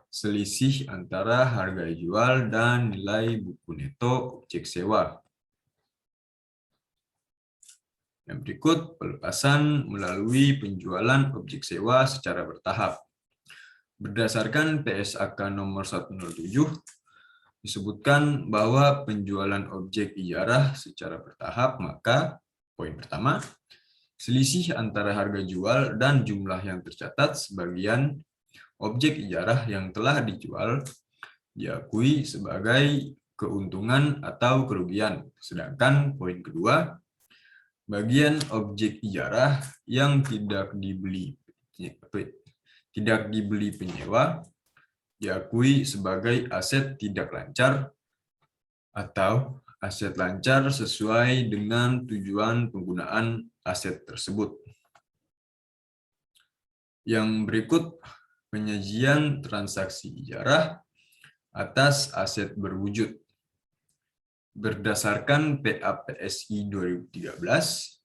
selisih antara harga jual dan nilai buku neto objek sewa. Yang berikut pelepasan melalui penjualan objek sewa secara bertahap. Berdasarkan PSAK nomor 107 disebutkan bahwa penjualan objek ijarah secara bertahap, maka poin pertama, selisih antara harga jual dan jumlah yang tercatat sebagian objek ijarah yang telah dijual diakui sebagai keuntungan atau kerugian. Sedangkan poin kedua, bagian objek ijarah yang tidak dibeli penyewa diakui sebagai aset tidak lancar atau aset lancar sesuai dengan tujuan penggunaan aset tersebut. Yang berikut penyajian transaksi ijarah atas aset berwujud. Berdasarkan PAPSI 2013,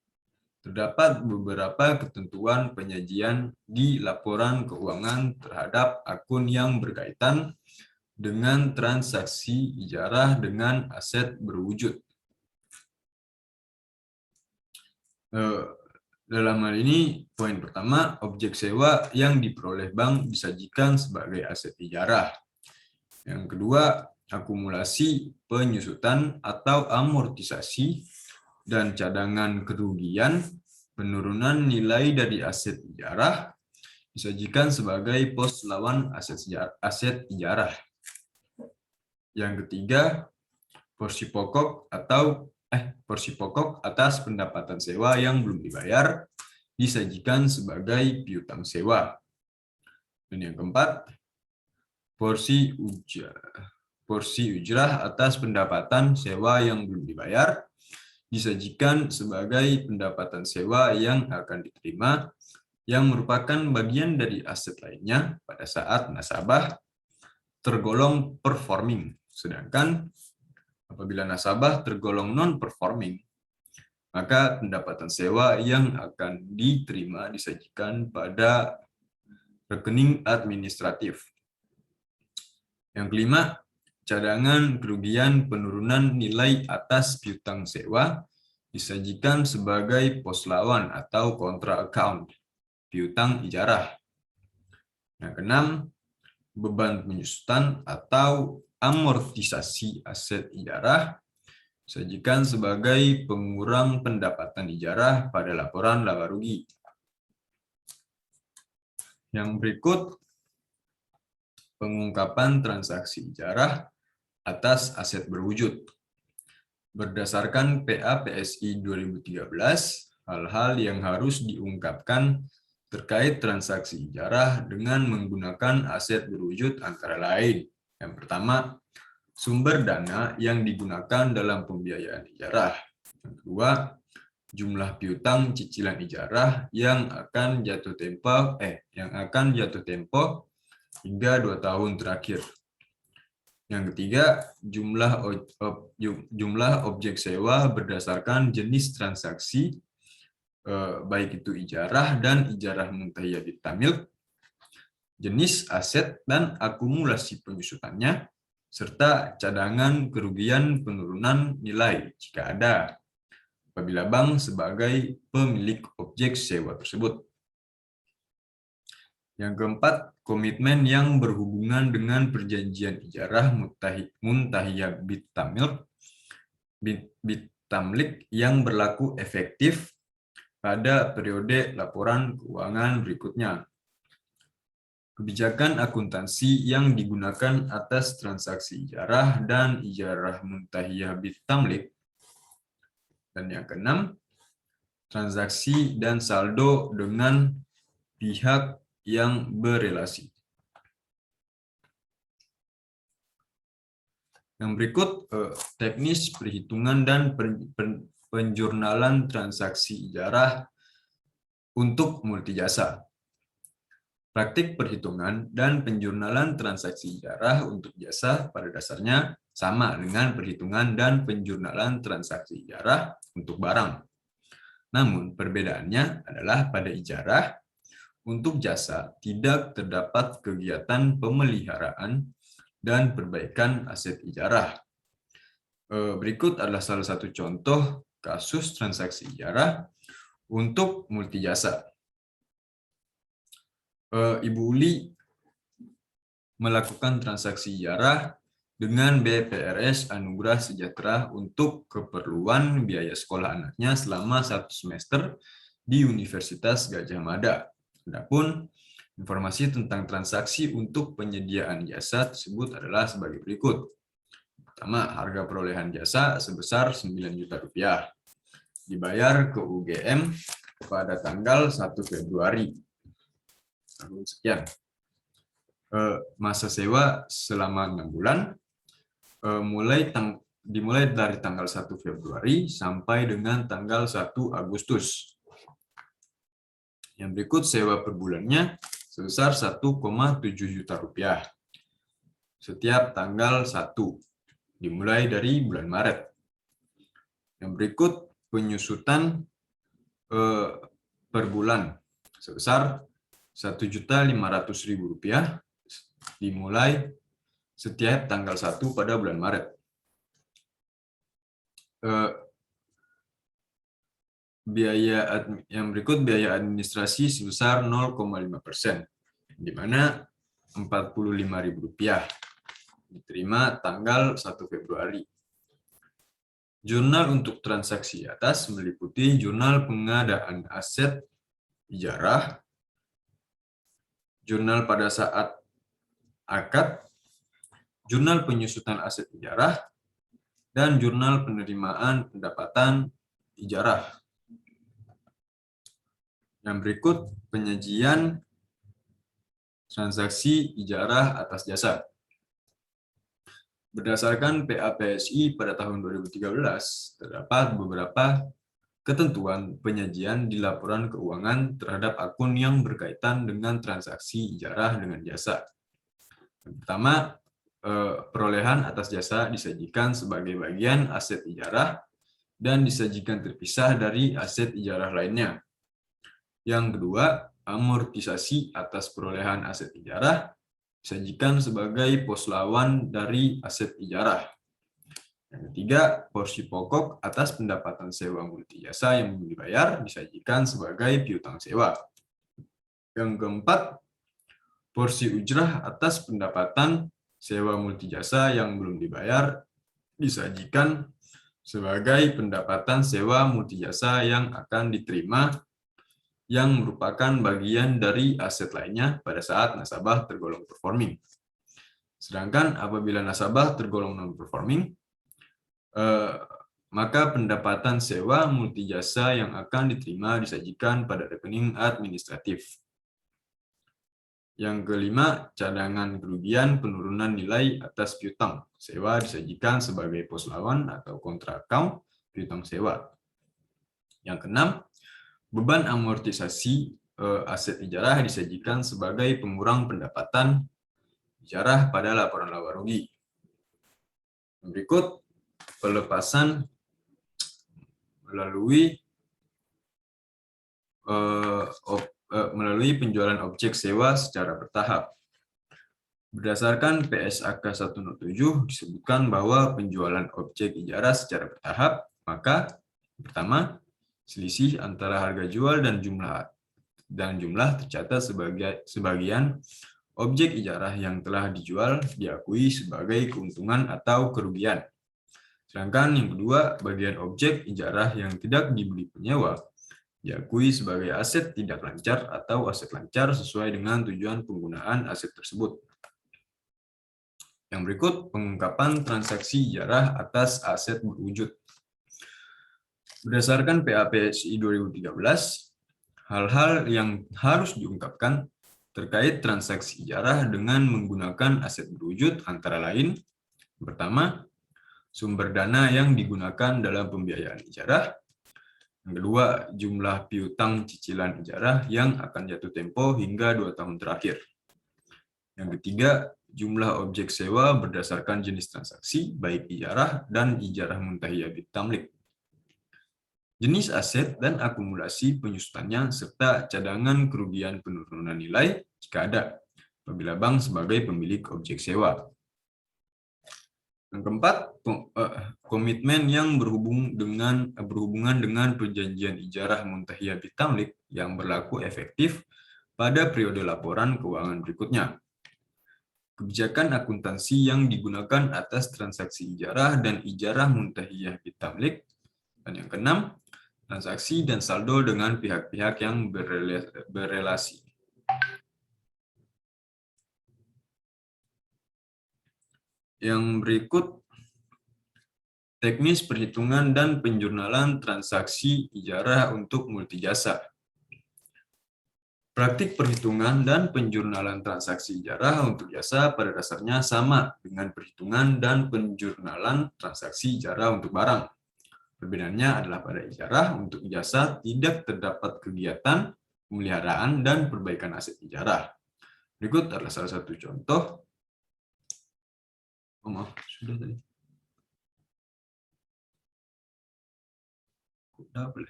terdapat beberapa ketentuan penyajian di laporan keuangan terhadap akun yang berkaitan dengan transaksi ijarah dengan aset berwujud. Dalam hal ini, poin pertama, objek sewa yang diperoleh bank disajikan sebagai aset ijarah. Yang kedua, akumulasi, penyusutan atau amortisasi, dan cadangan kerugian, penurunan nilai dari aset ijarah, disajikan sebagai pos lawan aset ijarah. Yang ketiga, porsi pokok atas pendapatan sewa yang belum dibayar disajikan sebagai piutang sewa. Dan yang keempat, porsi ujrah atas pendapatan sewa yang belum dibayar disajikan sebagai pendapatan sewa yang akan diterima yang merupakan bagian dari aset lainnya pada saat nasabah tergolong performing. Sedangkan apabila nasabah tergolong non-performing, maka pendapatan sewa yang akan diterima disajikan pada rekening administratif. Yang kelima, cadangan kerugian penurunan nilai atas piutang sewa disajikan sebagai pos lawan atau kontra account piutang ijarah. Yang keenam, beban penyusutan atau amortisasi aset ijarah disajikan sebagai pengurang pendapatan ijarah pada laporan laba rugi. Yang berikut, pengungkapan transaksi ijarah atas aset berwujud. Berdasarkan PA-PSI 2013, hal-hal yang harus diungkapkan terkait transaksi ijarah dengan menggunakan aset berwujud antara lain. Yang pertama, sumber dana yang digunakan dalam pembiayaan ijarah. Yang kedua, jumlah piutang cicilan ijarah yang akan jatuh tempo hingga 2 tahun terakhir. Yang ketiga, jumlah objek sewa berdasarkan jenis transaksi, baik itu ijarah dan ijarah muntahiyah bitamilk, jenis aset dan akumulasi penyusutannya, serta cadangan kerugian penurunan nilai jika ada, apabila bank sebagai pemilik objek sewa tersebut. Yang keempat, komitmen yang berhubungan dengan perjanjian ijarah muntahiyah bitamlik yang berlaku efektif pada periode laporan keuangan berikutnya. Kebijakan akuntansi yang digunakan atas transaksi ijarah dan ijarah muntahiyah bitamlik. Dan yang keenam, transaksi dan saldo dengan pihak yang berelasi. Yang berikut, teknis perhitungan dan penjurnalan transaksi ijarah untuk multijasa. Praktik perhitungan dan penjurnalan transaksi ijarah untuk jasa pada dasarnya sama dengan perhitungan dan penjurnalan transaksi ijarah untuk barang. Namun perbedaannya adalah pada ijarah, untuk jasa tidak terdapat kegiatan pemeliharaan dan perbaikan aset ijarah. Berikut adalah salah satu contoh kasus transaksi ijarah untuk multijasa. Ibu Uli melakukan transaksi ijarah dengan BPRS Anugerah Sejahtera untuk keperluan biaya sekolah anaknya selama 1 semester di Universitas Gadjah Mada. Adapun informasi tentang transaksi untuk penyediaan jasa tersebut adalah sebagai berikut. Pertama, harga perolehan jasa sebesar 9 juta rupiah. Dibayar ke UGM pada tanggal 1 Februari. Sekian. Masa sewa selama 6 bulan, dimulai dari tanggal 1 Februari sampai dengan tanggal 1 Agustus. Yang berikut sewa per bulannya sebesar 1,7 juta rupiah. Setiap tanggal 1, dimulai dari bulan Maret. Yang berikut penyusutan per bulan sebesar Rp1.500.000 dimulai setiap tanggal 1 pada bulan Maret. Yang berikut biaya administrasi sebesar 0,5%, di mana Rp45.000 diterima tanggal 1 Februari. Jurnal untuk transaksi atas meliputi jurnal pengadaan aset ijarah, jurnal pada saat akad, jurnal penyusutan aset ijarah, dan jurnal penerimaan pendapatan ijarah. Yang berikut penyajian transaksi ijarah atas jasa. Berdasarkan PAPSI pada tahun 2013, terdapat beberapa ketentuan penyajian di laporan keuangan terhadap akun yang berkaitan dengan transaksi ijarah dengan jasa. Yang pertama, perolehan atas jasa disajikan sebagai bagian aset ijarah dan disajikan terpisah dari aset ijarah lainnya. Yang kedua, amortisasi atas perolehan aset ijarah disajikan sebagai pos lawan dari aset ijarah. Yang ketiga, porsi pokok atas pendapatan sewa multijasa yang belum dibayar disajikan sebagai piutang sewa. Yang keempat, porsi ujrah atas pendapatan sewa multijasa yang belum dibayar disajikan sebagai pendapatan sewa multijasa yang akan diterima yang merupakan bagian dari aset lainnya pada saat nasabah tergolong performing. Sedangkan apabila nasabah tergolong non-performing, maka pendapatan sewa multijasa yang akan diterima disajikan pada rekening administratif. Yang kelima, cadangan kerugian penurunan nilai atas piutang sewa disajikan sebagai pos lawan atau kontra account piutang sewa. Yang keenam, beban amortisasi aset ijarah disajikan sebagai pengurang pendapatan ijarah pada laporan laba rugi. Berikut pelepasan melalui penjualan objek sewa secara bertahap. Berdasarkan PSAK 107 disebutkan bahwa penjualan objek ijarah secara bertahap, maka pertama, selisih antara harga jual dan jumlah tercatat sebagian objek ijarah yang telah dijual diakui sebagai keuntungan atau kerugian. Sedangkan yang kedua, bagian objek ijarah yang tidak dibeli penyewa diakui sebagai aset tidak lancar atau aset lancar sesuai dengan tujuan penggunaan aset tersebut. Yang berikut pengungkapan transaksi ijarah atas aset berwujud. Berdasarkan PAPSI 2013, hal-hal yang harus diungkapkan terkait transaksi ijarah dengan menggunakan aset berwujud antara lain, pertama, sumber dana yang digunakan dalam pembiayaan ijarah. Yang kedua, jumlah piutang cicilan ijarah yang akan jatuh tempo hingga 2 tahun terakhir. Yang ketiga, jumlah objek sewa berdasarkan jenis transaksi, baik ijarah dan ijarah muntahiyah bitamlik. Jenis aset dan akumulasi penyusutannya, serta cadangan kerugian penurunan nilai jika ada, apabila bank sebagai pemilik objek sewa. Yang keempat, komitmen yang berhubungan dengan perjanjian ijarah muntahiyah bitamlik yang berlaku efektif pada periode laporan keuangan berikutnya. Kebijakan akuntansi yang digunakan atas transaksi ijarah dan ijarah muntahiyah bitamlik. Dan yang keenam, transaksi dan saldo dengan pihak-pihak yang berelasi. Yang berikut, teknis perhitungan dan penjurnalan transaksi ijarah untuk multijasa. Praktik perhitungan dan penjurnalan transaksi ijarah untuk jasa pada dasarnya sama dengan perhitungan dan penjurnalan transaksi ijarah untuk barang. Perbedaannya adalah pada ijarah untuk jasa tidak terdapat kegiatan pemeliharaan dan perbaikan aset ijarah. Berikut adalah salah satu contoh. Oh, maaf, sudah tadi. Double.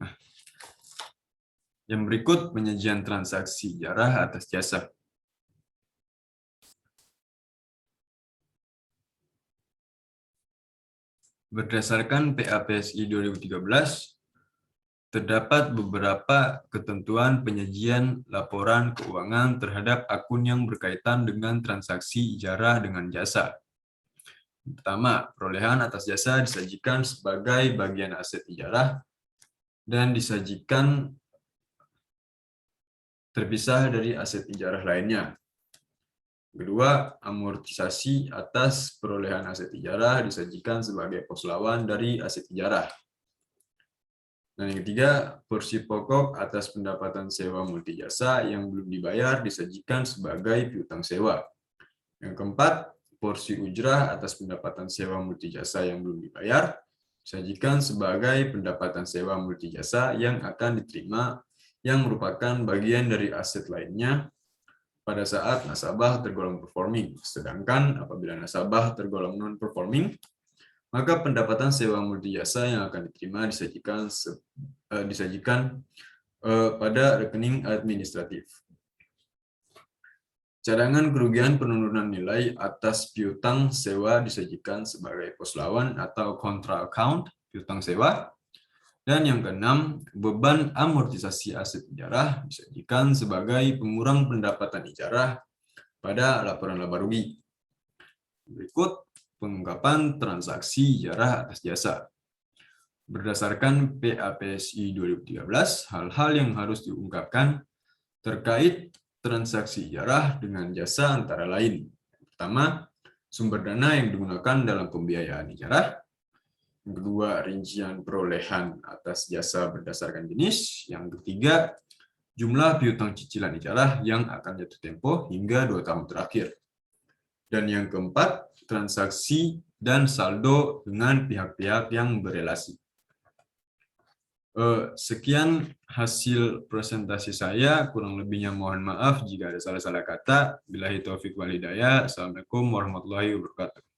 Nah, yang berikut penyajian transaksi ijarah atas jasa. Berdasarkan PAPSI 2013, terdapat beberapa ketentuan penyajian laporan keuangan terhadap akun yang berkaitan dengan transaksi ijarah dengan jasa. Pertama, perolehan atas jasa disajikan sebagai bagian aset ijarah dan disajikan terpisah dari aset ijarah lainnya. Kedua, amortisasi atas perolehan aset ijarah disajikan sebagai pos lawan dari aset ijarah. Dan yang ketiga, porsi pokok atas pendapatan sewa multijasa yang belum dibayar disajikan sebagai piutang sewa. Yang keempat, porsi ujrah atas pendapatan sewa multijasa yang belum dibayar disajikan sebagai pendapatan sewa multijasa yang akan diterima yang merupakan bagian dari aset lainnya pada saat nasabah tergolong performing. Sedangkan apabila nasabah tergolong non-performing, maka pendapatan sewa multijasa yang akan diterima disajikan pada rekening administratif. Cadangan kerugian penurunan nilai atas piutang sewa disajikan sebagai pos lawan atau contra account piutang sewa. Dan yang keenam, beban amortisasi aset ijarah disajikan sebagai pengurang pendapatan ijarah pada laporan laba rugi. Berikut pengungkapan transaksi ijarah atas jasa. Berdasarkan PAPSI 2013, hal-hal yang harus diungkapkan terkait transaksi ijarah dengan jasa antara lain. Pertama, sumber dana yang digunakan dalam pembiayaan ijarah. Yang kedua, rincian perolehan atas jasa berdasarkan jenis. Yang ketiga, jumlah piutang cicilan ijarah yang akan jatuh tempo hingga 2 tahun terakhir. Dan yang keempat, transaksi dan saldo dengan pihak-pihak yang berelasi. Sekian hasil presentasi saya, kurang lebihnya mohon maaf jika ada salah-salah kata. Billahi taufiq wal hidayah. Assalamualaikum warahmatullahi wabarakatuh.